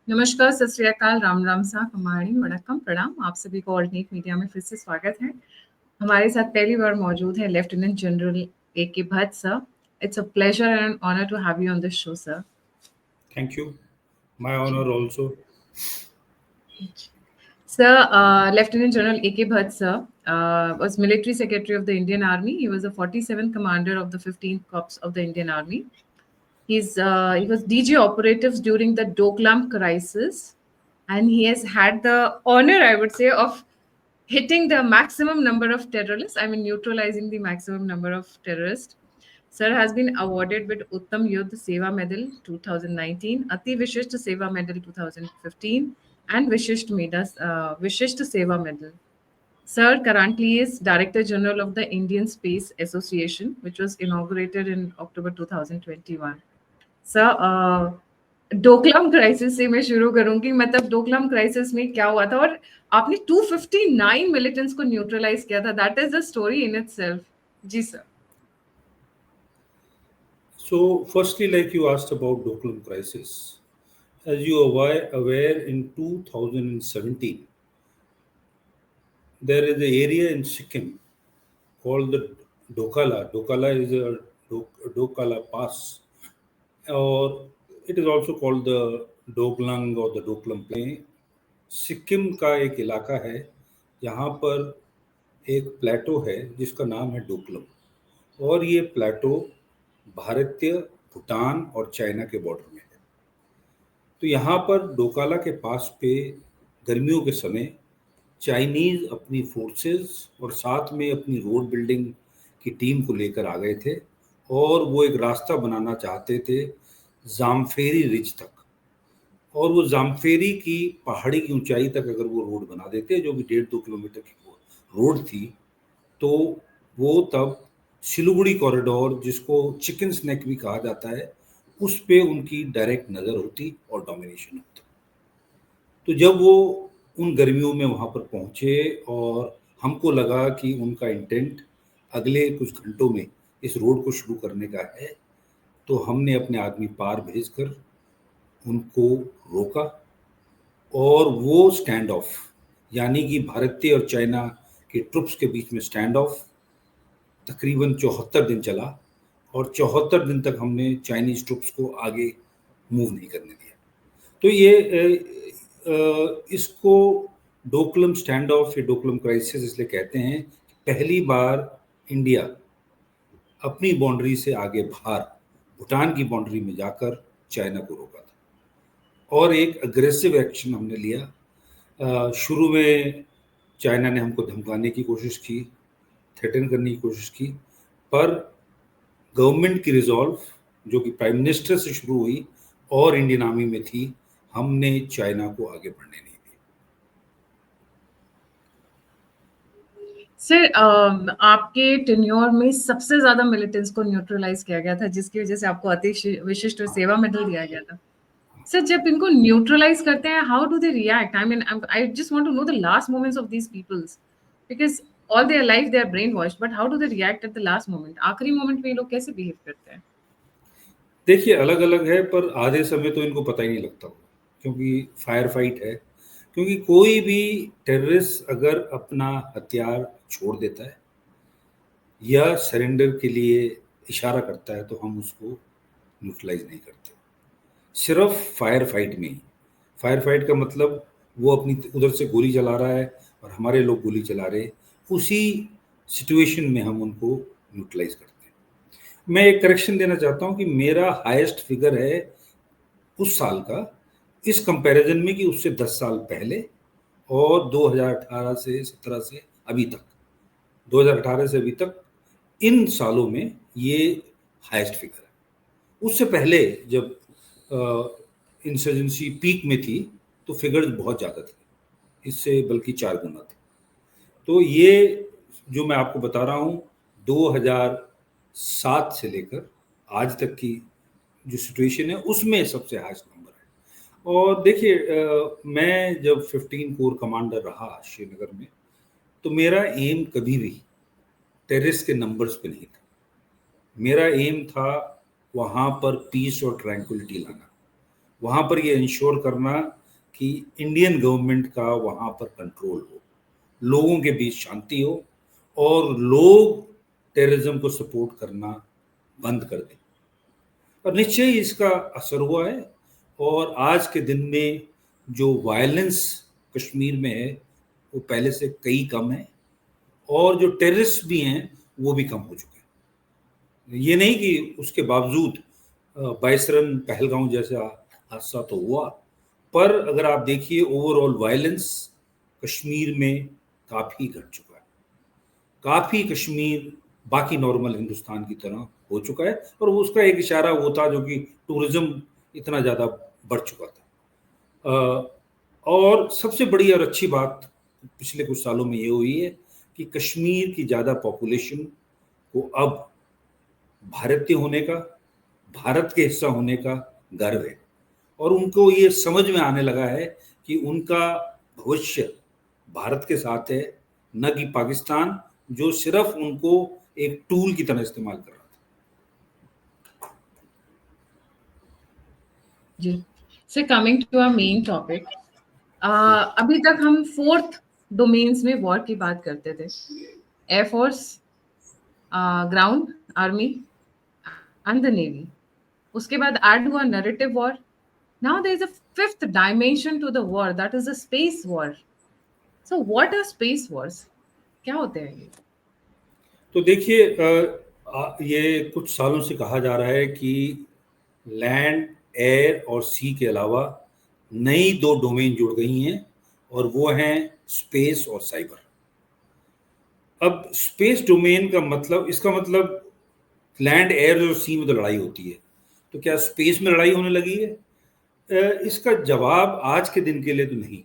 नमस्कार, सत श्री अकाल, राम राम सा, हमारी वणक्कम, प्रणाम। आप सभी को ऑल्टरनेट मीडिया में फिर से स्वागत है। हमारे साथ पहली बार मौजूद है lieutenant general A K. Bhatt sir. It's a pleasure and honour to have you on this show, sir. Thank you. My honor also. Sir, Lieutenant General A.K. Bhatt, sir, was Military Secretary of the Indian Army. He was the 47th Commander of the 15th Corps of the Indian Army. He was DG Operatives during the Doklam crisis, and he has had the honor, I would say, of hitting the maximum number of terrorists. I mean, neutralizing the maximum number of terrorists. Sir has been awarded with Uttam Yudh Seva Medal 2019, Ati Vishisht Seva Medal 2015, and Vishisht Seva Medal. Sir currently is Director General of the Indian Space Association, which was inaugurated in October 2021. Sir, Doklam crisis से मैं शुरू करूंगी। मतलब Doklam crisis में क्या हुआ था और आपने 259 मिलिटेंट्स को न्यूट्रलाइज किया था। That is the story in itself. जी sir. So, firstly, like you asked about Doklam crisis, as you are aware, in 2017, there is an area in Sikkim called the Dokala. Dokala is a Dokala Pass, or it is also called the Doklang or the Doklam Plain. Sikkim का एक इलाका है यहाँ पर एक प्लेटो है जिसका नाम है डोकलम, और ये प्लेटो भारतीय, भूटान और चाइना के बॉर्डर में है। तो यहाँ पर डोकाला के पास पे गर्मियों के समय चाइनीज अपनी फोर्सेस और साथ में अपनी रोड बिल्डिंग की टीम को लेकर आ गए थे, और वो एक रास्ता बनाना चाहते थे जामफेरी रिज तक। और वो जामफेरी की पहाड़ी की ऊंचाई तक अगर वो रोड बना देते, जो कि 1.5-2 किलोमीटर की रोड थी, तो वो तब सिलीगुड़ी कॉरिडोर, जिसको चिकन स्नैक भी कहा जाता है, उस पे उनकी डायरेक्ट नज़र होती और डोमिनेशन होता। तो जब वो उन गर्मियों में वहाँ पर पहुँचे और हमको लगा कि उनका इंटेंट अगले कुछ घंटों में इस रोड को शुरू करने का है, तो हमने अपने आदमी पार भेजकर उनको रोका, और वो स्टैंड ऑफ, यानी कि भारतीय और चाइना के ट्रुप्स के बीच में स्टैंड ऑफ तकरीबन 74 दिन चला, और 74 दिन तक हमने चाइनीज ट्रुप्स को आगे मूव नहीं करने दिया। तो ये इसको डोकलम स्टैंड ऑफ या डोकलम क्राइसिस इसलिए कहते हैं, पहली बार इंडिया अपनी बाउंड्री से आगे बाहर भूटान की बाउंड्री में जाकर चाइना को रोका था, और एक अग्रेसिव एक्शन हमने लिया। शुरू में चाइना ने हमको धमकाने की कोशिश की, थ्रेटन करने की कोशिश की, पर गवर्नमेंट की रिजॉल्व, जो कि प्राइम मिनिस्टर से शुरू हुई और इंडियन आर्मी में थी, हमने चाइना को आगे बढ़ने नहीं दिया। सर, आपके टेन्योर में सबसे ज्यादा मिलिटेंट्स को न्यूट्रलाइज किया गया था, जिसकी वजह से आपको अति विशिष्ट सेवा मेडल दिया गया था। सर, जब इनको न्यूट्रलाइज करते हैं, how do they react? I mean, I just want to know the last moments of these peoples, because all their life they are brain washed, but how do they react at the last moment? आखिरी moment में ये लोग कैसे behave करते हैं? देखिए, अलग अलग है, पर आधे समय तो इनको पता ही नहीं लगता, क्योंकि फायर फाइट है। क्योंकि कोई भी टेररिस्ट अगर अपना हथियार छोड़ देता है या सरेंडर के लिए इशारा करता है, तो हम उसको न्यूट्रलाइज नहीं करते, सिर्फ फायर फाइट में ही। फायर फाइट का मतलब वो अपनी उधर से गोली चला रहा है और हमारे लोग गोली चला रहे हैं, उसी सिचुएशन में हम उनको न्यूट्रलाइज करते हैं। मैं एक करेक्शन देना चाहता हूँ कि मेरा हाईएस्ट फिगर है उस साल का, इस कंपैरिजन में, कि उससे 10 साल पहले और 2018 से 17 से अभी तक, 2018 से अभी तक, इन सालों में ये हाईएस्ट फिगर है। उससे पहले जब इंसर्जेंसी पीक में थी तो फिगर्स बहुत ज़्यादा थे, इससे बल्कि 4 गुना थे। तो ये जो मैं आपको बता रहा हूँ, 2007 से लेकर आज तक की जो सिचुएशन है, उसमें सबसे हाईएस्ट नंबर है। और देखिए, मैं जब 15 कोर कमांडर रहा श्रीनगर में, तो मेरा एम कभी भी टेररिस्ट के नंबर्स पे नहीं था। मेरा एम था वहाँ पर पीस और ट्रैंक्विलिटी लाना, वहाँ पर ये इंश्योर करना कि इंडियन गवर्नमेंट का वहाँ पर कंट्रोल हो, लोगों के बीच शांति हो और लोग टेररिज्म को सपोर्ट करना बंद कर दें। और निश्चय ही इसका असर हुआ है और आज के दिन में जो वायलेंस कश्मीर में है वो पहले से कई कम है और जो टेररिस्ट भी हैं वो भी कम हो चुके हैं। ये नहीं कि उसके बावजूद 22 रन पहलगांव जैसा हादसा तो हुआ, पर अगर आप देखिए ओवरऑल वायलेंस कश्मीर में काफ़ी घट चुका है, काफ़ी कश्मीर बाकी नॉर्मल हिंदुस्तान की तरह हो चुका है। और उसका एक इशारा वो था जो कि टूरिज्म इतना ज़्यादा बढ़ चुका था। और सबसे बड़ी और अच्छी बात पिछले कुछ सालों में ये हुई है कि कश्मीर की ज़्यादा पॉपुलेशन को अब भारतीय होने का, भारत के हिस्सा होने का गर्व है और उनको ये समझ में आने लगा है कि उनका भविष्य भारत के साथ है, न कि पाकिस्तान जो सिर्फ उनको एक टूल की तरह इस्तेमाल कर रहा था। जी, so coming to our main topic, अभी तक हम 4th डोमेन्स में वॉर की बात करते थे, air force, ground army and the navy. उसके बाद ऐड हुआ narrative war. Now there is a 5th dimension to the war, that is the space war. So what are space wars? क्या होते हैं ये? तो देखिए, ये कुछ सालों से कहा जा रहा है कि लैंड, एयर और सी के अलावा नई 2 डोमेन जुड़ गई हैं और वो हैं स्पेस और साइबर। अब स्पेस डोमेन का मतलब, इसका मतलब लैंड, एयर और सी में तो लड़ाई होती है, तो क्या स्पेस में लड़ाई होने लगी है? इसका जवाब आज के दिन के लिए तो नहीं।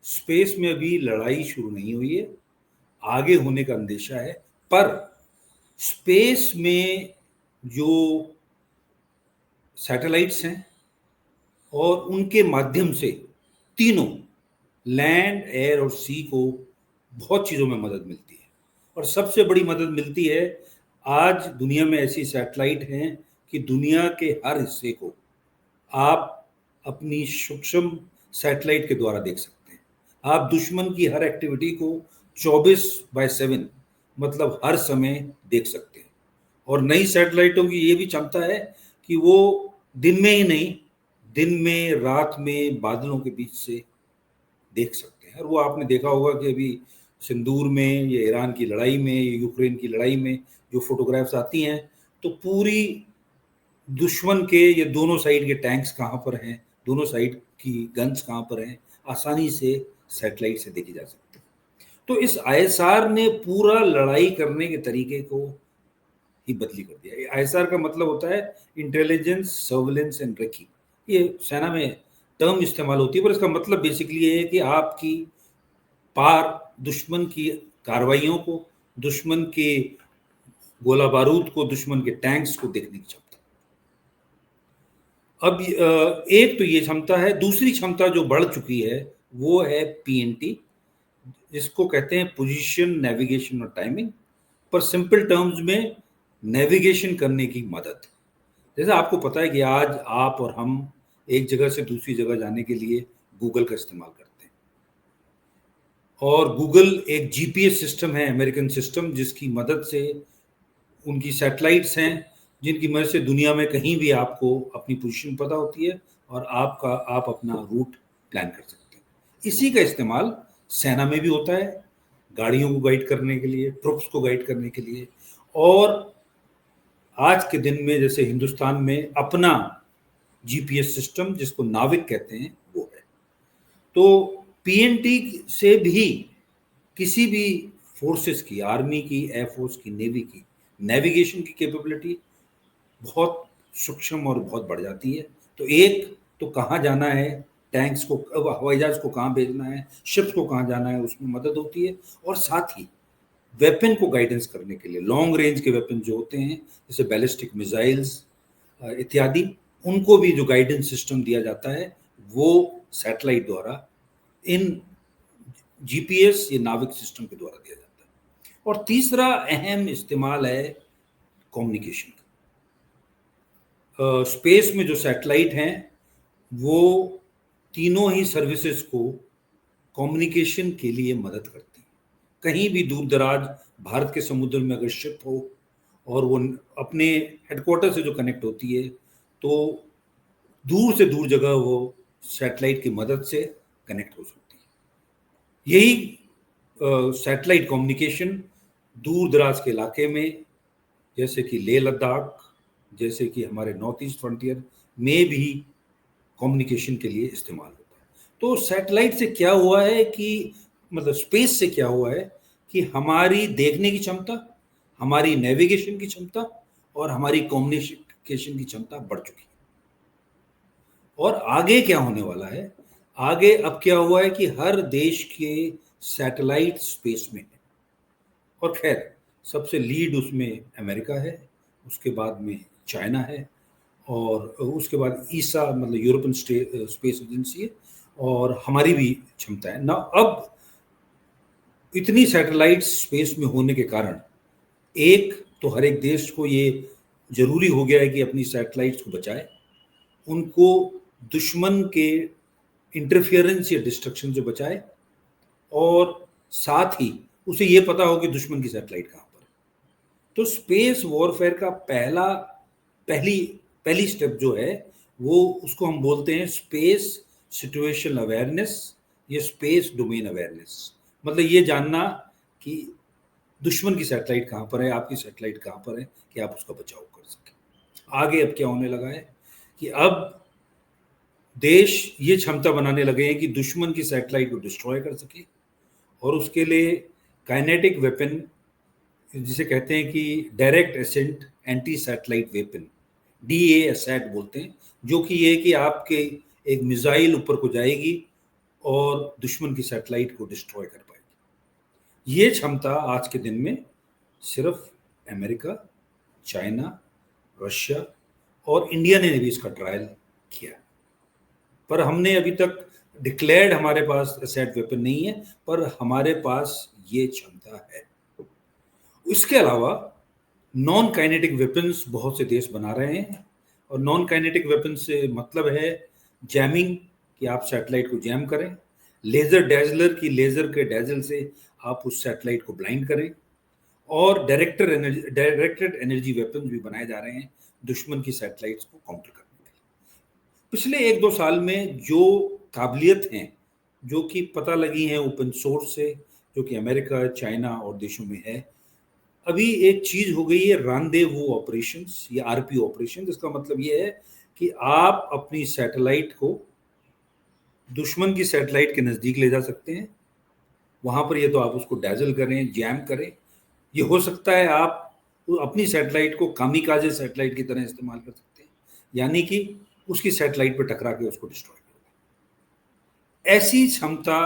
स्पेस में अभी लड़ाई शुरू नहीं हुई है, आगे होने का अंदेशा है। पर स्पेस में जो सैटेलाइट्स हैं और उनके माध्यम से तीनों लैंड, एयर और सी को बहुत चीज़ों में मदद मिलती है और सबसे बड़ी मदद मिलती है, आज दुनिया में ऐसी सैटेलाइट हैं कि दुनिया के हर हिस्से को आप अपनी सूक्ष्म सैटेलाइट के द्वारा देख सकते हैं। आप दुश्मन की हर एक्टिविटी को 24/7 मतलब हर समय देख सकते हैं। और नई सैटेलाइटों की ये भी क्षमता है कि वो दिन में ही नहीं, दिन में, रात में, बादलों के बीच से देख सकते हैं। और वो आपने देखा होगा कि अभी सिंदूर में, ये ईरान की लड़ाई में, ये यूक्रेन की लड़ाई में जो फोटोग्राफ्स आती हैं, तो पूरी दुश्मन के ये दोनों साइड के टैंक्स कहाँ पर हैं, दोनों साइड की गन्स कहाँ पर हैं, आसानी से सैटेलाइट से देखी जा सकती है। तो इस आईएसआर ने पूरा लड़ाई करने के तरीके को ही बदली कर दिया। आईएसआर का मतलब होता है इंटेलिजेंस, सर्विलेंस एंड रेकी। ये सेना में टर्म इस्तेमाल होती है, पर इसका मतलब बेसिकली ये है कि आपकी पार दुश्मन की कार्रवाइयों को, दुश्मन के गोला बारूद को, दुश्मन के टैंक्स को देखने की क्षमता। अब एक तो ये क्षमता है। दूसरी क्षमता जो बढ़ चुकी है वो है पीएनटी, जिसको कहते हैं पोजीशन, नेविगेशन और टाइमिंग। पर सिंपल टर्म्स में नेविगेशन करने की मदद। जैसे आपको पता है कि आज आप और हम एक जगह से दूसरी जगह जाने के लिए गूगल का इस्तेमाल करते हैं और गूगल एक जीपीएस सिस्टम है, अमेरिकन सिस्टम, जिसकी मदद से, उनकी सैटेलाइट्स हैं जिनकी मदद से दुनिया में कहीं भी आपको अपनी पोजीशन पता होती है और आप अपना रूट प्लान कर सकते हैं। इसी का इस्तेमाल सेना में भी होता है, गाड़ियों को गाइड करने के लिए, ट्रुप्स को गाइड करने के लिए। और आज के दिन में जैसे हिंदुस्तान में अपना जीपीएस सिस्टम जिसको नाविक कहते हैं वो है। तो पीएनटी से भी किसी भी फोर्सेस की, आर्मी की, एयरफोर्स की, नेवी की, नेविगेशन की कैपेबिलिटी बहुत सूक्ष्म और बहुत बढ़ जाती है। तो एक तो कहाँ जाना है, टैंक्स को, हवाई जहाज को कहाँ भेजना है, शिप्स को कहाँ जाना है, उसमें मदद होती है। और साथ ही वेपन को गाइडेंस करने के लिए लॉन्ग रेंज के वेपन जो होते हैं, जैसे बैलिस्टिक मिसाइल्स इत्यादि, उनको भी जो गाइडेंस सिस्टम दिया जाता है वो सैटेलाइट द्वारा, इन जीपीएस, ये नाविक सिस्टम के द्वारा दिया जाता है। और तीसरा अहम इस्तेमाल है कम्युनिकेशन का। स्पेस में जो सैटेलाइट हैं वो तीनों ही सर्विसेज को कम्युनिकेशन के लिए मदद करती हैं। कहीं भी दूर दराज भारत के समुद्र में अगर शिप हो और वो अपने हेडक्वार्टर से जो कनेक्ट होती है, तो दूर से दूर जगह वो सैटेलाइट की मदद से कनेक्ट हो सकती है। यही सैटेलाइट कम्युनिकेशन दूर दराज के इलाके में, जैसे कि लेह लद्दाख, जैसे कि हमारे नॉर्थ ईस्ट फ्रंटियर में भी कम्युनिकेशन के लिए इस्तेमाल होता है। तो सैटेलाइट से क्या हुआ है कि मतलब स्पेस से क्या हुआ है कि हमारी देखने की क्षमता, हमारी नेविगेशन की क्षमता और हमारी कम्युनिकेशन की क्षमता बढ़ चुकी है। और आगे क्या होने वाला है, आगे अब क्या हुआ है कि हर देश के सैटेलाइट स्पेस में है। और खैर सबसे लीड उसमें अमेरिका है, उसके बाद में चाइना है, और उसके बाद ईसा मतलब यूरोपियन स्पेस एजेंसी है, और हमारी भी क्षमता है ना। अब इतनी सैटेलाइट स्पेस में होने के कारण एक तो हर एक देश को ये जरूरी हो गया है कि अपनी सैटेलाइट्स को बचाए, उनको दुश्मन के इंटरफियरेंस या डिस्ट्रक्शन से बचाए, और साथ ही उसे ये पता हो कि दुश्मन की सैटेलाइट कहाँ पर है। तो स्पेस वॉरफेयर का पहली स्टेप जो है वो, उसको हम बोलते हैं स्पेस सिचुएशन अवेयरनेस या स्पेस डोमेन अवेयरनेस। मतलब ये जानना कि दुश्मन की सैटेलाइट कहाँ पर है, आपकी सैटेलाइट कहाँ पर है, कि आप उसका बचाव कर सकें। आगे अब क्या होने लगा है कि अब देश ये क्षमता बनाने लगे हैं कि दुश्मन की सैटेलाइट को डिस्ट्रॉय कर सके, और उसके लिए काइनेटिक वेपन, जिसे कहते हैं कि direct ascent anti satellite weapon, DASAT बोलते हैं, जो कि ये कि आपके एक मिसाइल ऊपर को जाएगी और दुश्मन की सैटेलाइट को डिस्ट्रॉय कर पाएगी। ये क्षमता आज के दिन में सिर्फ अमेरिका, चाइना, रशिया और इंडिया ने भी इसका ट्रायल किया, पर हमने अभी तक डिक्लेयर्ड हमारे पास एसेट वेपन नहीं है, पर हमारे पास ये क्षमता है। इसके अलावा नॉन काइनेटिक वेपन्स बहुत से देश बना रहे हैं, और नॉन काइनेटिक वेपन से मतलब है जैमिंग, कि आप सैटेलाइट को जैम करें, लेजर डैजलर की लेजर के डैजल से आप उस सैटेलाइट को ब्लाइंड करें, और डायरेक्टेड एनर्जी वेपन भी बनाए जा रहे हैं दुश्मन की सैटेलाइट्स को काउंटर करने के लिए। पिछले 1-2 साल में जो काबिलियत हैं, जो कि पता लगी हैं ओपन सोर्स से, जो कि अमेरिका, चाइना और देशों में है, अभी एक चीज हो गई है रांडेवू ऑपरेशंस या RP ऑपरेशन। इसका मतलब ये है कि आप अपनी सैटेलाइट को दुश्मन की सैटेलाइट के नजदीक ले जा सकते हैं, वहां पर ये तो आप उसको डैजल करें, जैम करें। ये हो सकता है आप अपनी सैटेलाइट को कामिकाजे सैटेलाइट की तरह इस्तेमाल कर सकते हैं, यानी कि उसकी सैटेलाइट पर टकरा के उसको डिस्ट्रॉय करें। ऐसी क्षमता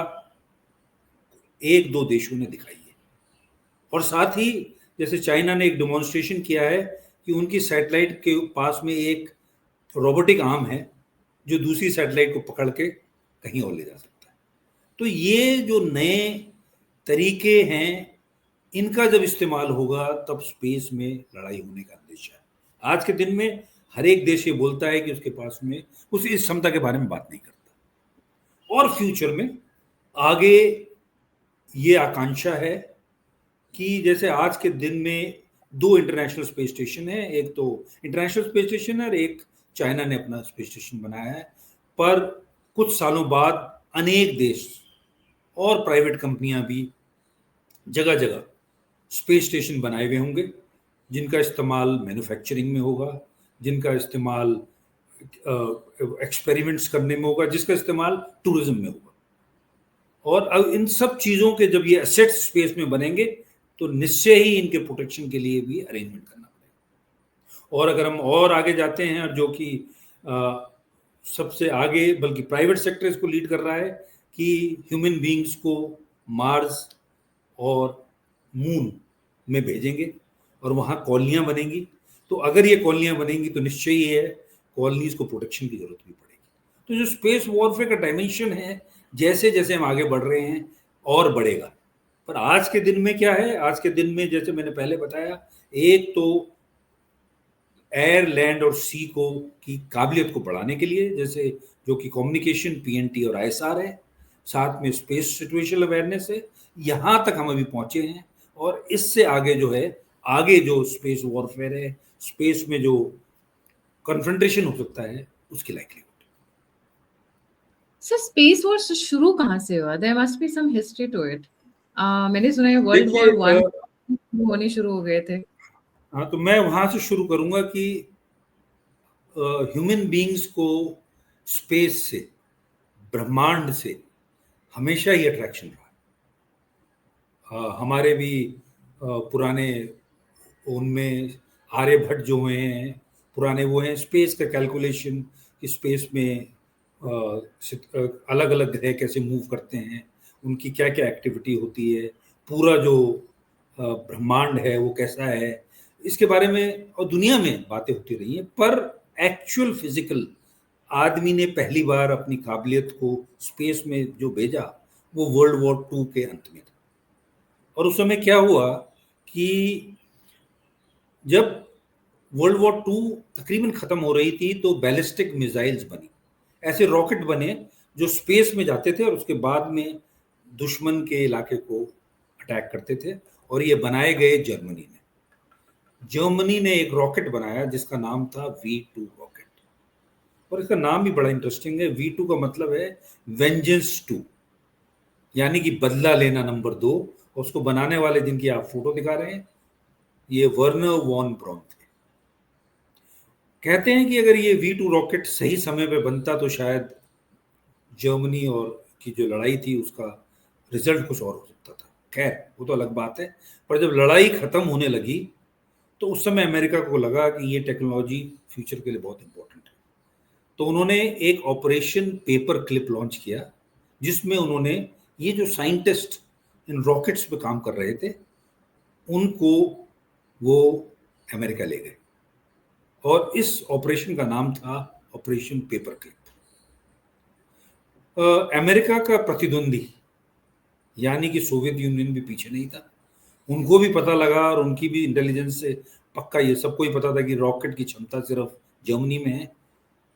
1-2 देशों ने दिखाई है, और साथ ही जैसे चाइना ने एक डेमोन्स्ट्रेशन किया है कि उनकी सैटेलाइट के पास में एक रोबोटिक आर्म है जो दूसरी सैटेलाइट को पकड़ के कहीं और ले जा सकता है। तो ये जो नए तरीके हैं, इनका जब इस्तेमाल होगा तब स्पेस में लड़ाई होने का अंदेशा है। आज के दिन में हर एक देश ये बोलता है कि उसके पास में उस इस क्षमता के बारे में बात नहीं करता, और फ्यूचर में आगे ये आकांक्षा है कि जैसे आज के दिन में 2 इंटरनेशनल स्पेस स्टेशन है, एक तो इंटरनेशनल स्पेस स्टेशन है और एक चाइना ने अपना स्पेस स्टेशन बनाया है, पर कुछ सालों बाद अनेक देश और प्राइवेट कंपनियां भी जगह जगह स्पेस स्टेशन बनाए हुए होंगे, जिनका इस्तेमाल मैन्युफैक्चरिंग में होगा, जिनका इस्तेमाल एक्सपेरिमेंट्स करने में होगा, जिसका इस्तेमाल टूरिज्म में होगा। और अब इन सब चीज़ों के जब ये एसेट्स स्पेस में बनेंगे तो निश्चय ही इनके प्रोटेक्शन के लिए भी अरेंजमेंट करना पड़ेगा। और अगर हम और आगे जाते हैं, जो कि सबसे आगे बल्कि प्राइवेट सेक्टर इसको लीड कर रहा है, कि ह्यूमन बींग्स को मार्स और मून में भेजेंगे और वहाँ कॉलोनियाँ बनेंगी। तो अगर ये कॉलोनियाँ बनेंगी तो निश्चय ही है कॉलोनीज को प्रोटेक्शन की जरूरत भी पड़ेगी। तो जो स्पेस वॉरफेयर का डायमेंशन है, जैसे जैसे हम आगे बढ़ रहे हैं और बढ़ेगा। पर आज के दिन में क्या है, आज के दिन में जैसे मैंने पहले बताया, एक तो एयर, लैंड और सी को की काबिलियत को बढ़ाने के लिए, जैसे जो कि कम्युनिकेशन, पीएनटी और आईएसआर है, साथ में स्पेस सिचुएशनल अवेयरनेस है। यहाँ तक हम अभी पहुंचे हैं, और इससे आगे जो है, आगे जो स्पेस वॉरफेयर है, स्पेस में जो कन्फ्रंटेशन हो सकता है, उसकी लाइकलीहुड। सर स्पेस वॉर शुरू कहाँ से हुआ? There must be some history to it. मैंने सुना है वर्ल्ड देखिए, वॉर वन होने शुरू हो गए थे। हाँ, तो मैं वहां से शुरू करूंगा कि ह्यूमन बीइंग्स को स्पेस से, ब्रह्मांड से हमेशा ही अट्रैक्शन रहा। हमारे भी पुराने उनमें आर्यभट्ट जो हुए हैं, पुराने वो हैं, स्पेस का कैलकुलेशन कि स्पेस में अलग अलग ग्रह कैसे मूव करते हैं, उनकी क्या क्या एक्टिविटी होती है, पूरा जो ब्रह्मांड है वो कैसा है, इसके बारे में और दुनिया में बातें होती रही हैं। पर एक्चुअल फिजिकल आदमी ने पहली बार अपनी काबिलियत को स्पेस में जो भेजा, वो वर्ल्ड वॉर 2 के अंत में था। और उस समय क्या हुआ कि जब वर्ल्ड वॉर 2 तकरीबन खत्म हो रही थी, तो बैलिस्टिक मिसाइल्स बनी, ऐसे रॉकेट बने जो स्पेस में जाते थे और उसके बाद में दुश्मन के इलाके को अटैक करते थे, और ये बनाए गए जर्मनी ने। जर्मनी ने एक रॉकेट बनाया जिसका नाम था V2 रॉकेट, और इसका नाम भी बड़ा इंटरेस्टिंग है। V2 का मतलब है वेंजेंस 2, यानी कि बदला लेना नंबर 2। उसको बनाने वाले जिनकी आप फोटो दिखा रहे हैं, ये वर्नर वॉन ब्रॉन थे। कहते हैं कि अगर ये V2 रॉकेट सही समय पे बनता तो शायद जर्मनी और की जो लड़ाई थी उसका रिजल्ट कुछ और हो सकता था। खैर, वो तो अलग बात है। पर जब लड़ाई खत्म होने लगी, तो उस समय अमेरिका को लगा कि ये टेक्नोलॉजी फ्यूचर के लिए बहुत इंपॉर्टेंट है। तो उन्होंने एक ऑपरेशन पेपर क्लिप लॉन्च किया, जिसमें उन्होंने ये जो साइंटिस्ट इन रॉकेट्स पे काम कर रहे थे, उनको वो अमेरिका ले गए, और इस ऑपरेशन का नाम था ऑपरेशन पेपर क्लिप। अमेरिका का प्रतिद्वंदी यानी कि सोवियत यूनियन भी पीछे नहीं था। उनको भी पता लगा, और उनकी भी इंटेलिजेंस से पक्का ये सबको ही पता था कि रॉकेट की क्षमता सिर्फ जर्मनी में है।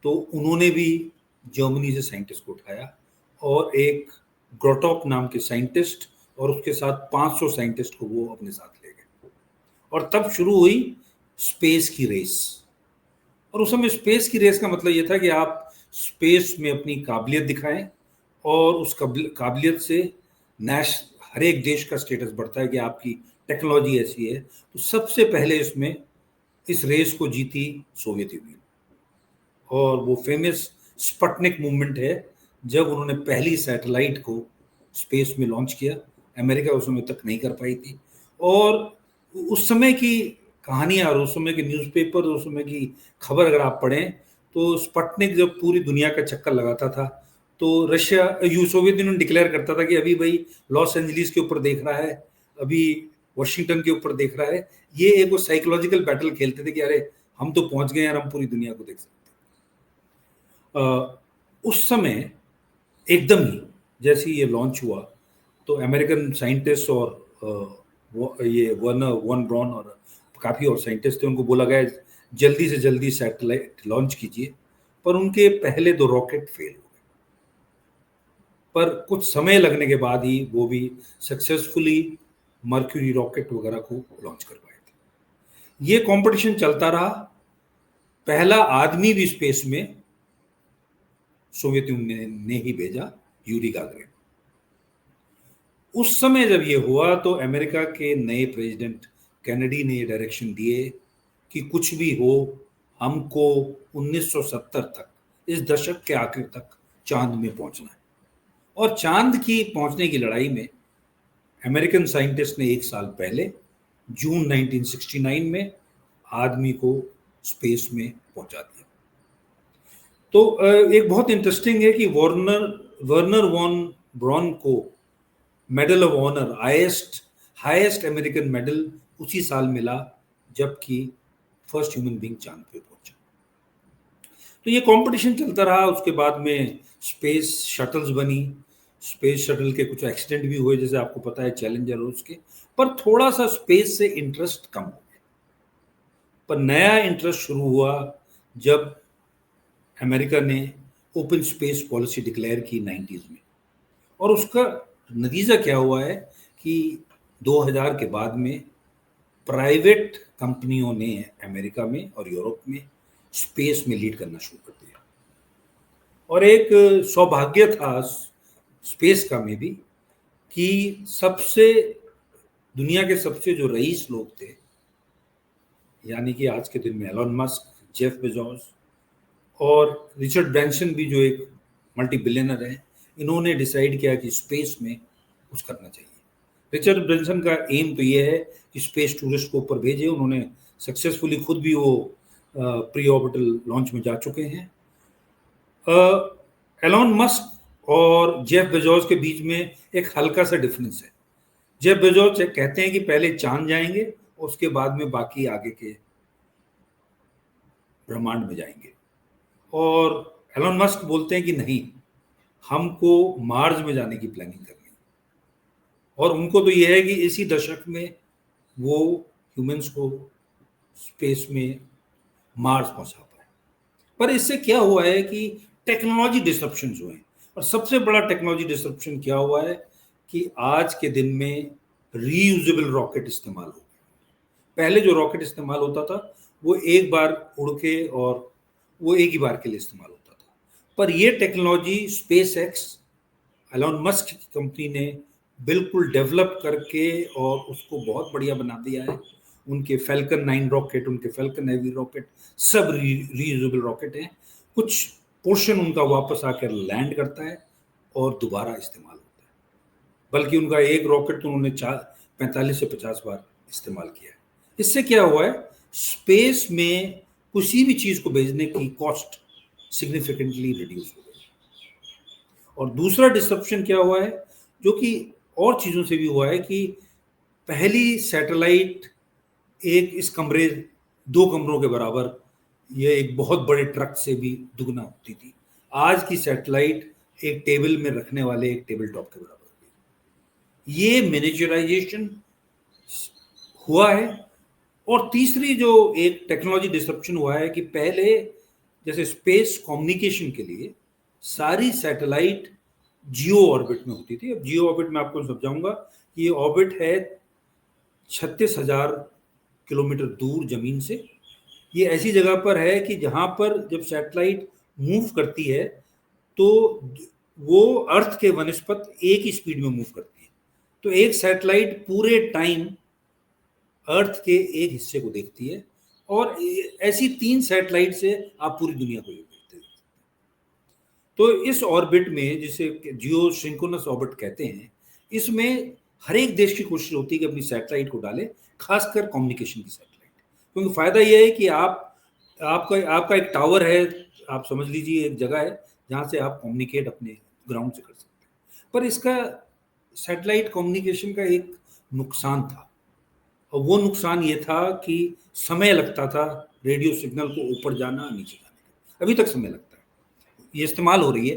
तो उन्होंने भी जर्मनी से साइंटिस्ट को उठाया, और एक ग्रोटॉप नाम के साइंटिस्ट और उसके साथ 500 साइंटिस्ट को वो अपने साथ ले गए, और तब शुरू हुई स्पेस की रेस। और उस समय स्पेस की रेस का मतलब ये था कि आप स्पेस में अपनी काबिलियत दिखाएं, और उस काबिलियत से हर एक देश का स्टेटस बढ़ता है कि आपकी टेक्नोलॉजी ऐसी है। तो सबसे पहले इसमें इस रेस को जीती सोवियत यूनियन, और वो फेमस स्पटनिक मूवमेंट है, जब उन्होंने पहली सैटेलाइट को स्पेस में लॉन्च किया। अमेरिका उस समय तक नहीं कर पाई थी, और उस समय की कहानियां और उस समय के न्यूज़पेपर, उस समय की खबर अगर आप पढ़ें, तो स्पटनिक जब पूरी दुनिया का चक्कर लगाता था, तो सोवियत यूनियन डिक्लेयर करता था कि अभी भाई लॉस एंजलिस के ऊपर देख रहा है, अभी वॉशिंगटन के ऊपर देख रहा है। ये एक वो साइकोलॉजिकल बैटल खेलते थे कि अरे हम तो पहुंच गए यार, हम पूरी दुनिया को देख सकते हैं। उस समय एकदम ही जैसे ये लॉन्च हुआ, तो अमेरिकन साइंटिस्ट और ये वर्नर वॉन ब्रॉन और काफ़ी और साइंटिस्ट थे, उनको बोला गया जल्दी से जल्दी सैटेलाइट लॉन्च कीजिए। पर उनके पहले 2 रॉकेट फेल हो गए, पर कुछ समय लगने के बाद ही वो भी सक्सेसफुली मर्क्यूरी रॉकेट वगैरह को लॉन्च कर पाए थे। ये कंपटीशन चलता रहा। पहला आदमी भी स्पेस में सोवियत यूनियन ने ही भेजा, यूरी गागरिन। उस समय जब ये हुआ, तो अमेरिका के नए प्रेसिडेंट कैनेडी ने ये डायरेक्शन दिए कि कुछ भी हो, हमको 1970 तक, इस दशक के आखिर तक चांद में पहुंचना है। और चांद की पहुंचने की लड़ाई में अमेरिकन साइंटिस्ट ने 1 साल पहले जून 1969 में आदमी को स्पेस में पहुंचा दिया। तो एक बहुत इंटरेस्टिंग है कि वर्नर वॉन ब्रॉन को medal of honour, highest American medal उसी साल मिला, जबकि फर्स्ट ह्यूमन बीइंग चांद पे पहुंचा। तो ये कंपटीशन चलता रहा। उसके बाद में स्पेस शटल्स बनी। स्पेस शटल के कुछ एक्सीडेंट भी हुए, जैसे आपको पता है चैलेंजर और उसके, पर थोड़ा सा स्पेस से इंटरेस्ट कम हो गया। पर नया इंटरेस्ट शुरू हुआ जब अमेरिका ने ओपन स्पेस पॉलिसी डिक्लेयर की 90s में। और उसका नतीजा क्या हुआ है कि 2000 के बाद में प्राइवेट कंपनियों ने अमेरिका में और यूरोप में स्पेस में लीड करना शुरू कर दिया। और एक सौभाग्य था स्पेस का में भी कि दुनिया के सबसे जो रईस लोग थे, यानी कि आज के दिन में एलन मस्क, जेफ बेजोस और रिचर्ड ब्रैंसन भी जो एक मल्टी बिलियनर है, इन्होंने डिसाइड किया कि स्पेस में कुछ करना चाहिए। रिचर्ड ब्रैंसन का एम तो ये है कि स्पेस टूरिस्ट को ऊपर भेजे। उन्होंने सक्सेसफुली खुद भी वो प्री ऑर्बिटल लॉन्च में जा चुके हैं। एलन मस्क और जेफ बेजोस के बीच में एक हल्का सा डिफरेंस है। जेफ बेजोस कहते हैं कि पहले चांद जाएंगे, उसके बाद में बाकी आगे के ब्रह्मांड में जाएंगे। और एलन मस्क बोलते हैं कि नहीं, हमको मार्स में जाने की प्लानिंग करनी। और उनको तो यह है कि इसी दशक में वो ह्यूमंस को स्पेस में मार्स पहुंचा पाए। पर इससे क्या हुआ है कि टेक्नोलॉजी डिसरप्शन हुए हैं। और सबसे बड़ा टेक्नोलॉजी डिसरप्शन क्या हुआ है कि आज के दिन में रीयूजेबल रॉकेट इस्तेमाल हो गए। पहले जो रॉकेट इस्तेमाल होता था वो एक बार उड़ के और वो एक ही बार के लिए इस्तेमाल होता था। पर ये technology SpaceX, Elon Musk की कंपनी ने बिल्कुल डेवलप करके और उसको बहुत बढ़िया बना दिया है। उनके फैल्कन 9 रॉकेट, उनके फैल्कन हेवी रॉकेट सब रीयूजेबल रॉकेट हैं। कुछ पोर्शन उनका वापस आकर लैंड करता है और दोबारा इस्तेमाल होता है। बल्कि उनका एक रॉकेट तो उन्होंने 45 से 50 बार इस्तेमाल किया है। इससे क्या हुआ है, स्पेस में किसी भी चीज को भेजने की कॉस्ट सिग्निफिकेंटली रिड्यूस हो गई। और दूसरा डिसरप्शन क्या हुआ है, जो कि और चीजों से भी हुआ है, कि पहली सैटेलाइट इस कमरे 2 कमरों के बराबर, ये एक बहुत बड़े ट्रक से भी दुगना होती थी। आज की सैटेलाइट एक टेबल में रखने वाले एक टेबल टॉप के बराबर हुई। ये मिनिएचराइजेशन हुआ है। और तीसरी जो एक टेक्नोलॉजी डिसरप्शन हुआ है कि पहले जैसे स्पेस कम्युनिकेशन के लिए सारी सैटेलाइट जियो ऑर्बिट में होती थी। अब जियो ऑर्बिट में आपको समझाऊंगा कि ये ऑर्बिट है 36,000 किलोमीटर दूर जमीन से। ये ऐसी जगह पर है कि जहां पर जब सैटेलाइट मूव करती है तो वो अर्थ के वनस्पत एक ही स्पीड में मूव करती है। तो एक सैटेलाइट पूरे टाइम अर्थ के एक हिस्से को देखती है। और ऐसी 3 सैटेलाइट से आप पूरी दुनिया को देखते हैं। तो इस ऑर्बिट में, जिसे जियो सिंक्रोनस ऑर्बिट कहते हैं, इसमें हर एक देश की कोशिश होती है कि अपनी सैटेलाइट को डाले, खासकर कम्युनिकेशन की सैटेलाइट। क्योंकि फायदा यह है कि आपका एक टावर है, आप समझ लीजिए एक जगह है जहां से आप कम्युनिकेट अपने ग्राउंड से कर सकते हैं। पर इसका सैटेलाइट कम्युनिकेशन का एक नुकसान था, और वो नुकसान ये था कि समय लगता था रेडियो सिग्नल को ऊपर जाना नीचे जाने का। अभी तक समय लगता है, ये इस्तेमाल हो रही है।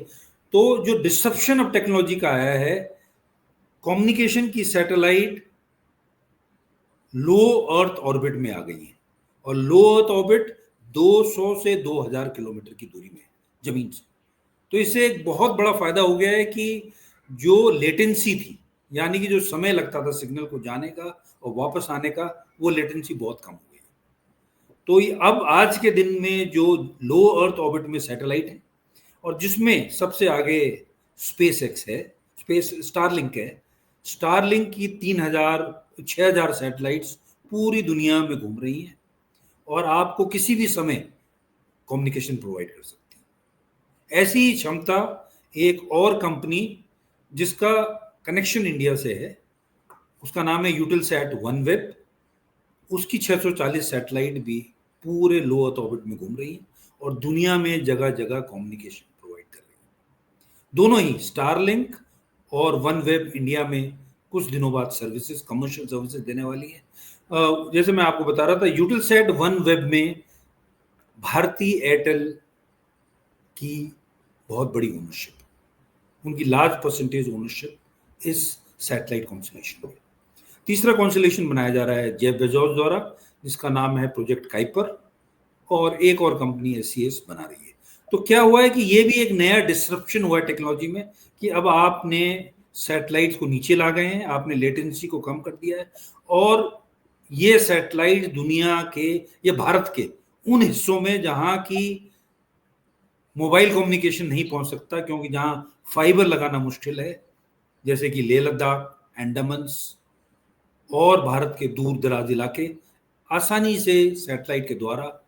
तो जो डिसरप्शन ऑफ टेक्नोलॉजी का आया है, कम्युनिकेशन की सैटेलाइट लो अर्थ ऑर्बिट में आ गई है। और लो अर्थ ऑर्बिट 200 से 2000 किलोमीटर की दूरी में जमीन से। तो इससे एक बहुत बड़ा फायदा हो गया है कि जो लेटेंसी थी, यानी कि जो समय लगता था सिग्नल को जाने का और वापस आने का, वो लेटेंसी बहुत कम हो गई। तो अब आज के दिन में जो लो अर्थ ऑर्बिट में सैटेलाइट है, और जिसमें सबसे आगे स्पेस एक्स है, स्टारलिंक है। स्टारलिंक की 6,000 सैटेलाइट्स पूरी दुनिया में घूम रही हैं और आपको किसी भी समय कम्युनिकेशन प्रोवाइड कर सकती है। ऐसी ही क्षमता एक और कंपनी जिसका कनेक्शन इंडिया से है, उसका नाम है यूटिलसैट वनवेब। उसकी 640 सैटेलाइट भी पूरे लो अर्थ ऑर्बिट में घूम रही है और दुनिया में जगह जगह कम्युनिकेशन प्रोवाइड कर रही है। दोनों ही स्टारलिंक और वनवेब इंडिया में कुछ दिनों बाद कमर्शियल सर्विसेज देने वाली है। जैसे मैं आपको बता रहा था, यूटिलसैट वनवेब में भारती एयरटेल की बहुत बड़ी ओनरशिप, उनकी लार्ज परसेंटेज ओनरशिप इस सैटेलाइट कॉन्स्टलेशन में। तीसरा कॉन्स्टलेशन बनाया जा रहा है जेफ बेजोस द्वारा, जिसका नाम है प्रोजेक्ट काइपर, और एक और कंपनी SES बना रही है। तो क्या हुआ है कि ये भी एक नया डिसरप्शन हुआ है टेक्नोलॉजी में, कि अब आपने सैटेलाइट्स को नीचे ला गए हैं, आपने लेटेंसी को कम कर दिया है, और ये सैटेलाइट दुनिया के या भारत के उन हिस्सों में जहां की मोबाइल कम्युनिकेशन नहीं पहुंच सकता, क्योंकि जहां फाइबर लगाना मुश्किल है, जैसे कि लेह लद्दाख, अंडमान्स और भारत के दूर दराज इलाके, आसानी से सैटेलाइट के द्वारा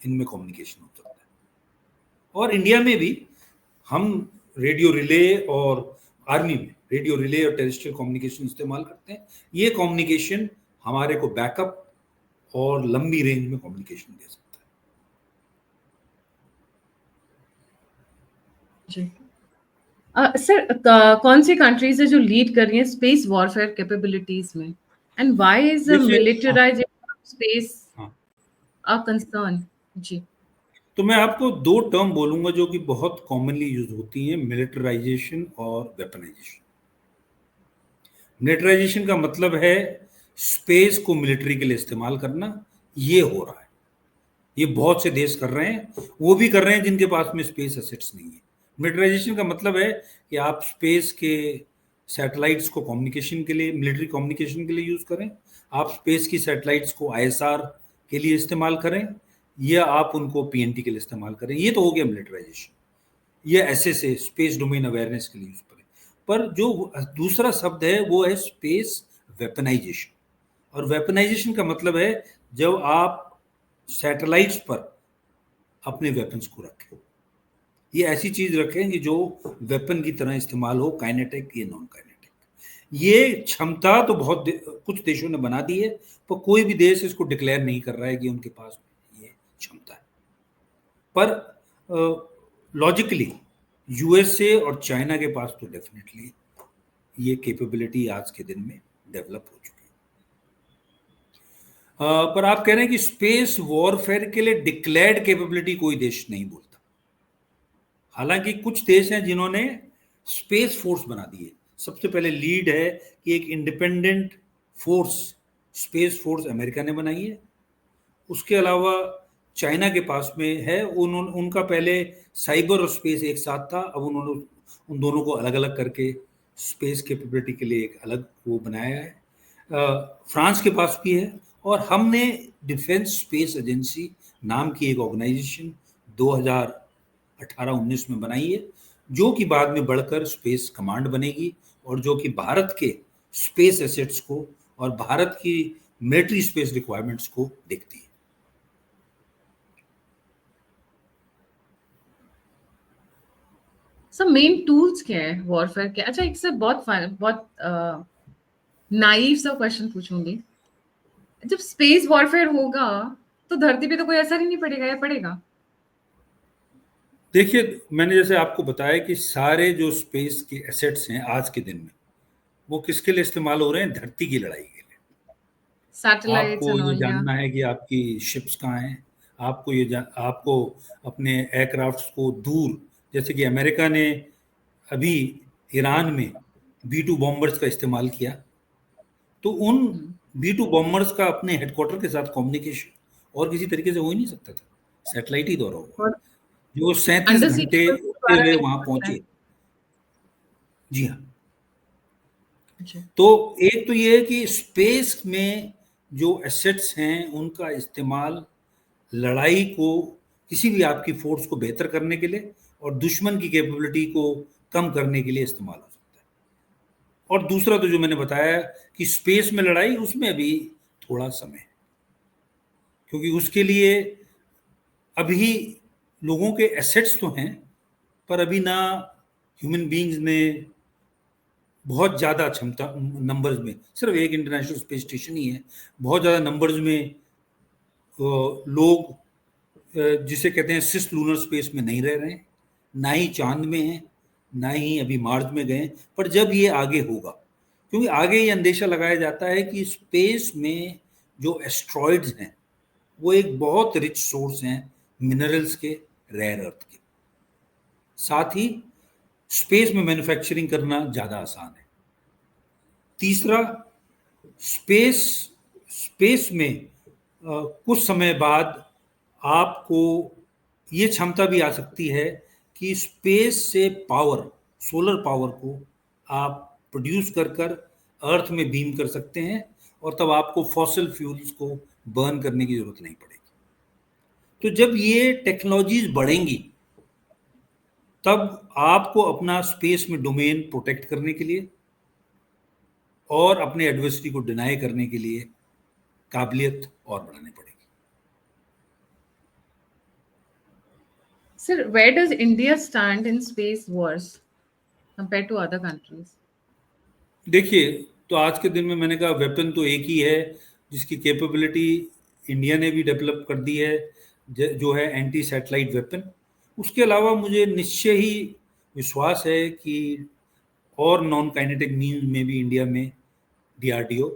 इनमें कम्युनिकेशन हो सकता है। और इंडिया में भी हम रेडियो रिले और आर्मी में रेडियो रिले और टेरेस्ट्रियल कम्युनिकेशन इस्तेमाल करते हैं। ये कम्युनिकेशन हमारे को बैकअप और लंबी रेंज में कम्युनिकेशन दे सकता है। जी सर, कौन सी कंट्रीज है जो लीड कर रही हैं स्पेस वॉरफेयर कैपेबिलिटीज में, and why is militarization of space a concern? जी, तो मैं आपको दो टर्म बोलूंगा जो कि बहुत कॉमनली यूज होती हैं, मिलिटराइजेशन और वेपनाइजेशन। मिलिटराइजेशन का मतलब है स्पेस को मिलिट्री के लिए इस्तेमाल करना। ये हो रहा है, ये बहुत से देश कर रहे हैं, वो भी कर रहे हैं जिनके पास में स्पेस एसेट्स नहीं है। मिलिटराइजेशन का मतलब है कि आप स्पेस के सैटेलाइट्स को कम्युनिकेशन के लिए, मिलिट्री कम्युनिकेशन के लिए यूज करें, आप स्पेस की सैटेलाइट्स को ISR के लिए इस्तेमाल करें, या आप उनको PNT के लिए इस्तेमाल करें। ये तो हो गया मिलिटराइजेशन, ये ऐसे से स्पेस डोमेन अवेयरनेस के लिए यूज करें। पर जो दूसरा शब्द है वो है स्पेस वेपनाइजेशन। और वेपनाइजेशन का मतलब है जब आप सैटेलाइट्स पर अपने वेपन्स को रखें, ये ऐसी चीज रखें कि जो वेपन की तरह इस्तेमाल हो, काइनेटिक या नॉन काइनेटिक। ये क्षमता तो कुछ देशों ने बना दी है, पर कोई भी देश इसको डिक्लेयर नहीं कर रहा है कि उनके पास ये क्षमता है। पर लॉजिकली USA और चाइना के पास तो डेफिनेटली ये कैपेबिलिटी आज के दिन में डेवलप हो चुकी है। पर आप कह रहे हैं कि स्पेस वॉरफेयर के लिए डिक्लेयर्ड कैपेबिलिटी कोई देश नहीं बोलता। हालांकि कुछ देश हैं जिन्होंने स्पेस फोर्स बना दी है। सबसे पहले लीड है कि एक independent force, space force America ने बनाई है। उसके अलावा चाइना के पास में है, उनका पहले साइबर और स्पेस एक साथ था, अब उन्होंने उन दोनों को अलग अलग करके स्पेस कैपेबिलिटी के लिए एक अलग वो बनाया है। फ्रांस के पास भी है, और हमने डिफेंस स्पेस एजेंसी नाम की एक ऑर्गेनाइजेशन 2018-19 में बनाई है, जो कि बाद में बढ़कर स्पेस कमांड बनेगी, और जो कि भारत के स्पेस एसेट्स को और भारत की मिलिट्री स्पेस रिक्वायरमेंट्स को देखती है। सर मेन टूल्स क्या है वॉरफेयर के? अच्छा, एक से बहुत नाइव सा क्वेश्चन पूछूंगी। जब स्पेस वॉरफेयर होगा तो धरती पे तो कोई असर ही नहीं पड़ेगा, या पड़ेगा? देखिए, मैंने जैसे आपको बताया कि सारे जो स्पेस के एसेट्स हैं आज के दिन में, वो किसके लिए इस्तेमाल हो रहे हैं? धरती की लड़ाई के लिए। सैटेलाइट्स आपको एंड ये ऑल, या जानना है कि आपकी शिप्स कहाँ हैं, आपको अपने एयरक्राफ्ट्स को दूर, जैसे कि अमेरिका ने अभी ईरान में B-2 बॉम्बर्स का इस्तेमाल किया, तो उन B-2 बॉम्बर्स का अपने हेडक्वार्टर के साथ कम्युनिकेशन और किसी तरीके से हो ही नहीं सकता था, सैटेलाइट ही द्वारा हुआ, और जो 37 अंडर सी घंटे केबल के उड़ते द्वारा हुए नहीं वहां हो सकता है। पहुंचे। जी हाँ। अच्छा, तो एक तो ये है कि स्पेस में जो एसेट्स हैं उनका इस्तेमाल लड़ाई को, किसी भी आपकी फोर्स को बेहतर करने के लिए और दुश्मन की कैपेबिलिटी को कम करने के लिए इस्तेमाल हो सकता है। और दूसरा तो जो मैंने बताया कि स्पेस में लड़ाई, उसमें अभी थोड़ा समय है, क्योंकि उसके लिए अभी लोगों के एसेट्स तो हैं, पर अभी ना ह्यूमन बींग्स ने बहुत ज़्यादा क्षमता, नंबर्स में सिर्फ एक इंटरनेशनल स्पेस स्टेशन ही है, बहुत ज़्यादा नंबर्स में लोग जिसे कहते हैं सिस लूनर स्पेस में नहीं रह रहे हैं, ना ही चांद में हैं, ना ही अभी मार्स में गए। पर जब ये आगे होगा, क्योंकि आगे ये अंदेशा लगाया जाता है कि स्पेस में जो एस्ट्रॉइड्स हैं वो एक बहुत रिच सोर्स हैं मिनरल्स के, रेयर अर्थ के। साथ ही स्पेस में मैन्युफैक्चरिंग करना ज़्यादा आसान है। तीसरा, स्पेस स्पेस में कुछ समय बाद आपको ये क्षमता भी आ सकती है कि स्पेस से पावर, सोलर पावर को आप प्रोड्यूस कर कर अर्थ में बीम कर सकते हैं, और तब आपको फॉसिल फ्यूल्स को बर्न करने की जरूरत नहीं पड़ेगी। तो जब ये टेक्नोलॉजीज बढ़ेंगी, तब आपको अपना स्पेस में डोमेन प्रोटेक्ट करने के लिए और अपने एडवर्सरी को डिनाई करने के लिए काबिलियत और बढ़ानी पड़ेगी। Sir, where does India stand in space wars compared to other countries? देखिए, तो आज के दिन में मैंने कहा वेपन तो एक ही है जिसकी कैपेबिलिटी इंडिया ने भी डेवलप कर दी है, जो है एंटी सैटेलाइट वेपन। उसके अलावा मुझे निश्चय ही विश्वास है कि और नॉन काइनेटिक मीन्स में भी इंडिया में डीआरडीओ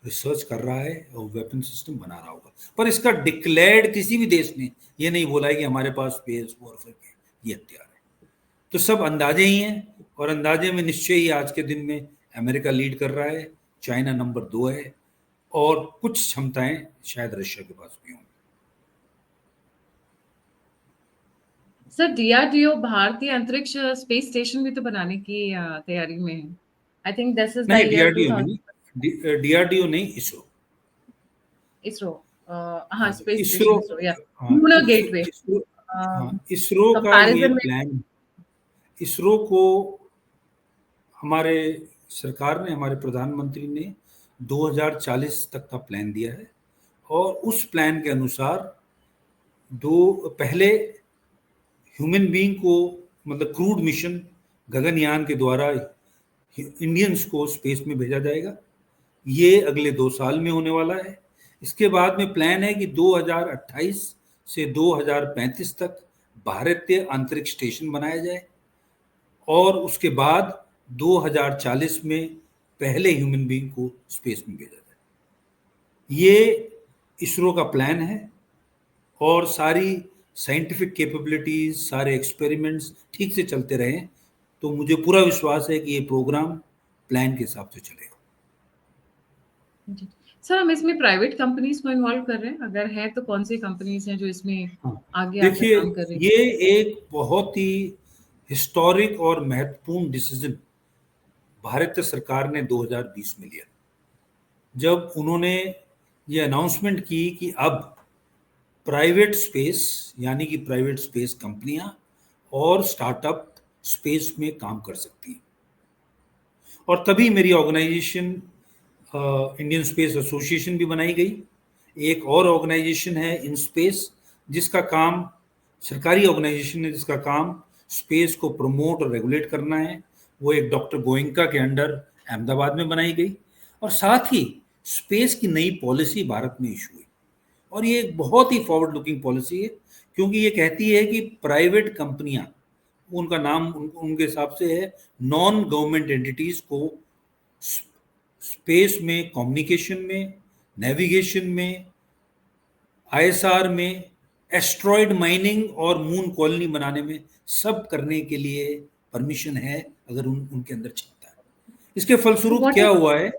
रिसर्च कर रहा है और वेपन सिस्टम बना रहा होगा। पर इसका डिक्लेयर्ड किसी भी देश ने ये नहीं बोला है कि हमारे पास स्पेस वॉरफेयर के ये हथियार है। तो सब अंदाजे ही हैं, और अंदाजे में निश्चय ही आज के दिन में अमेरिका लीड कर रहा है, चाइना नंबर 2 है, और कुछ क्षमताएं शायद रशिया के पास भी होंगी। सर, डीआरडीओ भारतीय अंतरिक्ष स्पेस स्टेशन भी तो बनाने की तैयारी में है। आई थिंक दिस इज नहीं, द ईयर डीआरडीओ 2000। नहीं, डीआरडीओ नहीं, इसरो। इसरो, हाँ, स्पेस इसरो, स्टेशन इसरो, या हाँ, लूनर गेटवे। इसरो, हाँ, इसरो का ये कंपैरिजन में प्लान, इसरो को हमारे सरकार ने, हमारे प्रधानमंत्री ने 2040 तक का प्लान दिया है, और उस प्लान के अनुसार पहले ह्यूमन बीइंग को, मतलब क्रूड मिशन गगनयान के द्वारा इंडियंस को स्पेस में भेजा जाएगा। ये अगले 2 साल में होने वाला है। इसके बाद में प्लान है कि 2028 से 2035 तक भारतीय अंतरिक्ष स्टेशन बनाया जाए, और उसके बाद 2040 में पहले ह्यूमन बीइंग को स्पेस में भेजा जाए। ये इसरो का प्लान है, और सारी साइंटिफिक कैपेबिलिटीज, सारे एक्सपेरिमेंट्स ठीक से चलते रहें तो मुझे पूरा विश्वास है कि ये प्रोग्राम प्लान के हिसाब से चलेगा। सर, हम इसमें प्राइवेट कंपनीज को इन्वॉल्व कर रहे हैं? अगर है तो कौन सी कंपनीज हैं जो इसमें हाँ, आगे आकर देखिए, काम कर रही ये एक बहुत ही हिस्टोरिक और महत्वपूर्ण डिसीजन भारत सरकार ने 2020 में लिया, जब उन्होंने ये अनाउंसमेंट की कि अब प्राइवेट स्पेस, यानी कि प्राइवेट स्पेस कंपनियां और स्टार्टअप स्पेस में काम कर सकती हैं। और तभी मेरी ऑर्गेनाइजेशन इंडियन स्पेस एसोसिएशन भी बनाई गई। एक और ऑर्गेनाइजेशन है इन स्पेस, जिसका काम, सरकारी ऑर्गेनाइजेशन है जिसका काम स्पेस को प्रमोट और रेगुलेट करना है। वो एक डॉक्टर गोयनका के अंडर अहमदाबाद में बनाई गई, और साथ ही स्पेस की नई पॉलिसी भारत में इशू हुई। और ये एक बहुत ही फॉरवर्ड लुकिंग पॉलिसी है, क्योंकि ये कहती है कि प्राइवेट कंपनियां, उनका नाम उनके हिसाब से है नॉन गवर्नमेंट एंटिटीज को स्पेस में, कम्युनिकेशन में, नेविगेशन में, आईएसआर में, एस्ट्रॉयड माइनिंग और मून कॉलोनी बनाने में, सब करने के लिए परमिशन है, अगर उनके अंदर क्षमता है। इसके फलस्वरूप क्या हुआ है?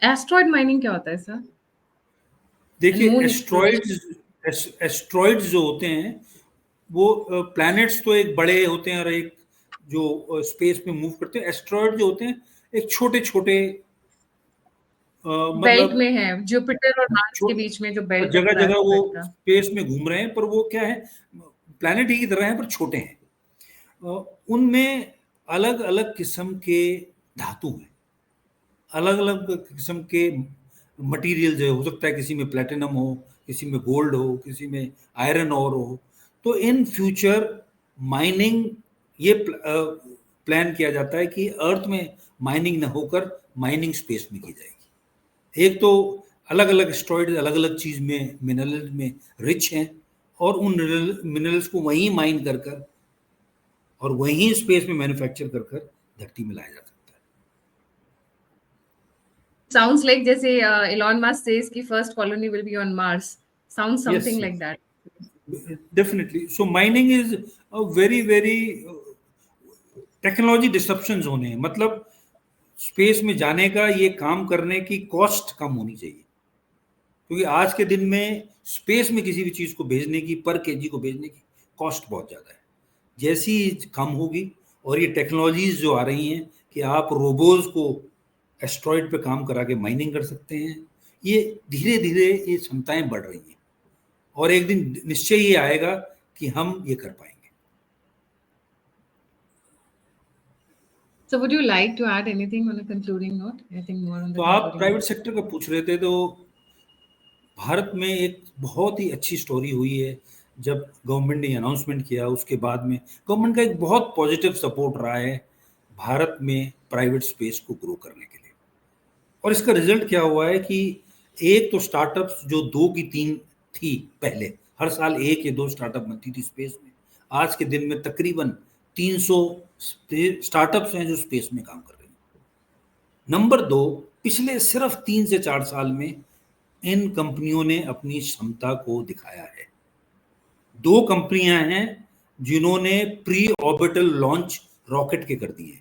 एस्ट्रॉयड माइनिंग क्या होता है सर? देखिए, एस्ट्रॉइड्स जो होते हैं वो प्लैनेट्स तो एक बड़े होते हैं और एक जो स्पेस में मूव करते हैं। एस्ट्रॉइड जो होते हैं एक छोटे छोटे, बेल्ट में है, जुपिटर और मार्स के बीच में जो बेल्ट जगह होता है जगह वो का। स्पेस में घूम रहे हैं, पर वो क्या है, प्लैनेट ही की तरह है पर छोटे हैं। उनमें अलग अलग किस्म के धातु हैं, अलग अलग किस्म के मटेरियल जो हो सकता है, किसी में प्लेटिनम हो, किसी में गोल्ड हो, किसी में आयरन और हो। तो इन फ्यूचर माइनिंग, ये प्लान किया जाता है कि अर्थ में माइनिंग न होकर माइनिंग स्पेस में की जाएगी। एक तो अलग अलग एस्ट्रॉइड अलग अलग चीज में, मिनरल में रिच हैं, और उन मिनरल्स को वहीं माइन कर कर और वहीं स्पेस में मैन्युफैक्चर कर कर धरती में लाया जा सकता है। Sounds like जैसे Elon Musk says कि first colony will be on Mars. Sounds something like that. Definitely. So mining is a very very technology disruptions होने हैं। मतलब स्पेस में जाने का, ये काम करने की कॉस्ट कम होनी चाहिए, क्योंकि आज के दिन में स्पेस में किसी भी चीज को भेजने की, पर केजी को भेजने की कॉस्ट बहुत ज्यादा है। जैसी कम होगी, और ये टेक्नोलॉजीज जो आ रही हैं कि आप रोबोज को एस्ट्रॉइड पे काम करा के माइनिंग कर सकते हैं, ये धीरे धीरे ये क्षमताएं बढ़ रही हैं, और एक दिन निश्चय ये आएगा कि हम ये कर पाएंगे। So would you like to add anything on a concluding note? Anything more on the तो आप concluding प्राइवेट note? सेक्टर का पूछ रहे थे, तो भारत में एक बहुत ही अच्छी स्टोरी हुई है। जब गवर्नमेंट ने अनाउंसमेंट किया, उसके बाद में गवर्नमेंट का एक बहुत पॉजिटिव सपोर्ट रहा है भारत में प्राइवेट स्पेस को ग्रो करने के लिए। और इसका रिजल्ट क्या हुआ है कि एक तो स्टार्टअप्स जो 2 की 3 थी पहले, हर साल 1 या 2 स्टार्टअप बनती थी स्पेस में, आज के दिन में तकरीबन 300 स्टार्टअप्स हैं जो स्पेस में काम कर रहे हैं। नंबर 2, पिछले सिर्फ 3 से 4 साल में इन कंपनियों ने अपनी क्षमता को दिखाया है। 2 कंपनियां हैं जिन्होंने प्री ऑर्बिटल लॉन्च रॉकेट के कर दिए।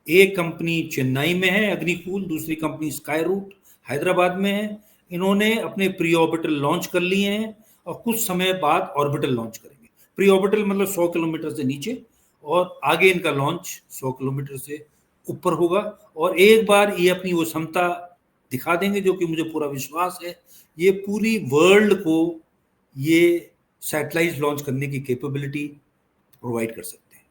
एक कंपनी चेन्नई में है अग्निकूल, दूसरी कंपनी स्काई रूट हैदराबाद में है। इन्होंने अपने प्री ऑर्बिटल लॉन्च कर लिए हैं और कुछ समय बाद ऑर्बिटल लॉन्च करेंगे। प्री ऑर्बिटल मतलब 100 किलोमीटर से नीचे, और आगे इनका लॉन्च 100 किलोमीटर से ऊपर होगा। और एक बार ये अपनी वो क्षमता दिखा देंगे, जो कि मुझे पूरा विश्वास है ये पूरी वर्ल्ड को ये सैटेलाइट लॉन्च करने की कैपेबिलिटी प्रोवाइड कर सकते हैं।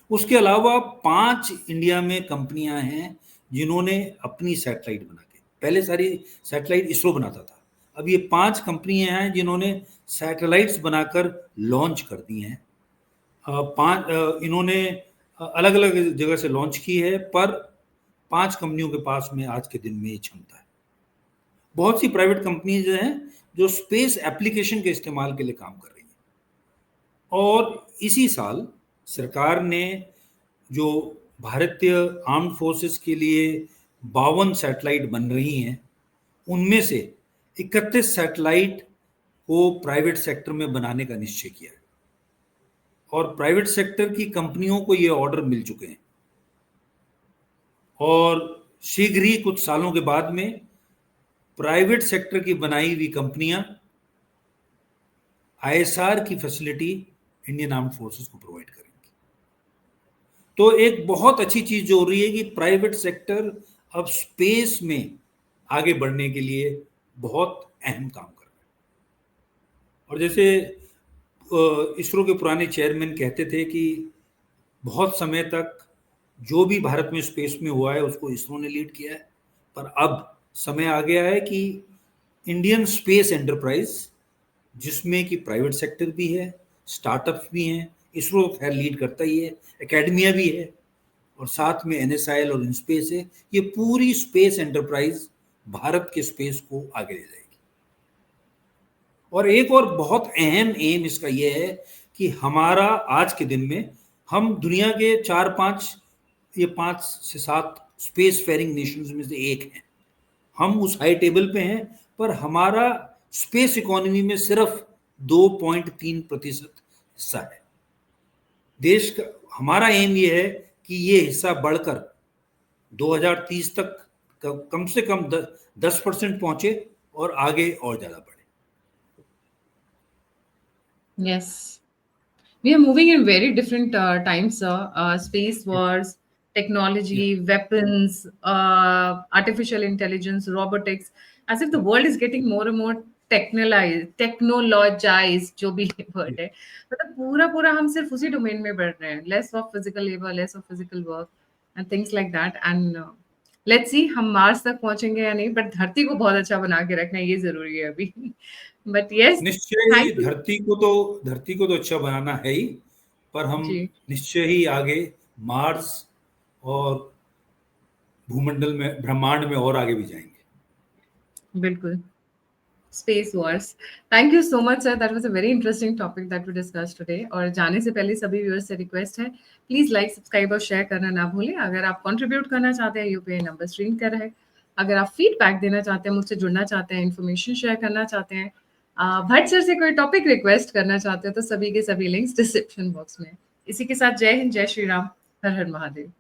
उसके अलावा 5 इंडिया में कंपनियां हैं जिन्होंने अपनी सैटेलाइट बना के, पहले सारी सैटेलाइट इसरो बनाता था, अब ये 5 कंपनियां हैं जिन्होंने सैटेलाइट्स बनाकर लॉन्च कर दी हैं। 5 इन्होंने अलग अलग जगह से लॉन्च की है, पर 5 कंपनियों के पास में आज के दिन में ये क्षमता है। बहुत सी प्राइवेट कंपनीज हैं जो स्पेस एप्लीकेशन के इस्तेमाल के लिए काम कर रही हैं। और इसी साल सरकार ने जो भारतीय आर्म्ड फोर्सेस के लिए 52 सैटेलाइट बन रही हैं, उनमें से 31 सैटेलाइट को प्राइवेट सेक्टर में बनाने का निश्चय किया है, और प्राइवेट सेक्टर की कंपनियों को ये ऑर्डर मिल चुके हैं। और शीघ्र ही कुछ सालों के बाद में प्राइवेट सेक्टर की बनाई हुई कंपनियां ISR की फैसिलिटी इंडियन आर्म्ड फोर्सेस को प्रोवाइड करेंगी। तो एक बहुत अच्छी चीज जो हो रही है कि प्राइवेट सेक्टर अब स्पेस में आगे बढ़ने के लिए बहुत अहम काम कर रहा है। और जैसे इसरो के पुराने चेयरमैन कहते थे कि बहुत समय तक जो भी भारत में स्पेस में हुआ है उसको इसरो ने लीड किया है, पर अब समय आ गया है कि इंडियन स्पेस एंटरप्राइज, जिसमें कि प्राइवेट सेक्टर भी है, स्टार्टअप्स भी हैं, इसरो खैर लीड करता ही है, एकेडमिया भी है, और साथ में NSIL और इनस्पेस है। ये पूरी स्पेस एंटरप्राइज भारत के स्पेस को आगे ले जाएगी। और एक और बहुत अहम एम इसका यह है कि हमारा आज के दिन में हम दुनिया के 5 से 7 स्पेस फेयरिंग नेशंस में से एक हैं। हम उस हाई टेबल पे हैं, पर हमारा स्पेस इकोनॉमी में सिर्फ 2.3% हिस्सा है। देश का हमारा एम ये है कि ये हिस्सा बढ़कर 2030 तक कम से कम 10% पहुंचे और आगे और ज्यादा बढ़े। Yes. We are moving in very different times, sir. Space wars, technology, weapons, artificial intelligence, robotics, as if the world is getting more and more technologized, जो भी word है, मतलब पूरा पूरा हम सिर्फ उसी डोमेन में बढ़ रहे हैं, less of physical labor, less of physical work and things like that. And let's see हम मार्स तक पहुंचेंगे या नहीं, बट धरती को बहुत अच्छा बना के रखना ये जरूरी है अभी। बट यस, निश्चय ही थैंक यू धरती को तो अच्छा बनाना है ही, पर हम जी। निश्चय ही आगे मार्स और भूमंडल में, ब्रह्मांड में और आगे भी जाएंगे। बिल्कुल। Space wars. Thank you so much sir, that was a very interesting topic that we discussed today. और जाने से पहले सभी व्यूअर्स से रिक्वेस्ट है, प्लीज लाइक, सब्सक्राइब और शेयर करना ना भूलें। अगर आप कंट्रीब्यूट करना चाहते हैं, यूपीआई नंबर स्क्रीन कर रहे हैं। अगर आप फीडबैक देना चाहते हैं, मुझसे जुड़ना चाहते हैं, इन्फॉर्मेशन शेयर करना चाहते हैं, भट्ट सर से कोई टॉपिक रिक्वेस्ट करना चाहते हैं, तो सभी के सभी लिंक्स डिस्क्रिप्शन बॉक्स में। इसी के साथ जय हिंद, जय श्री राम, हर हर महादेव।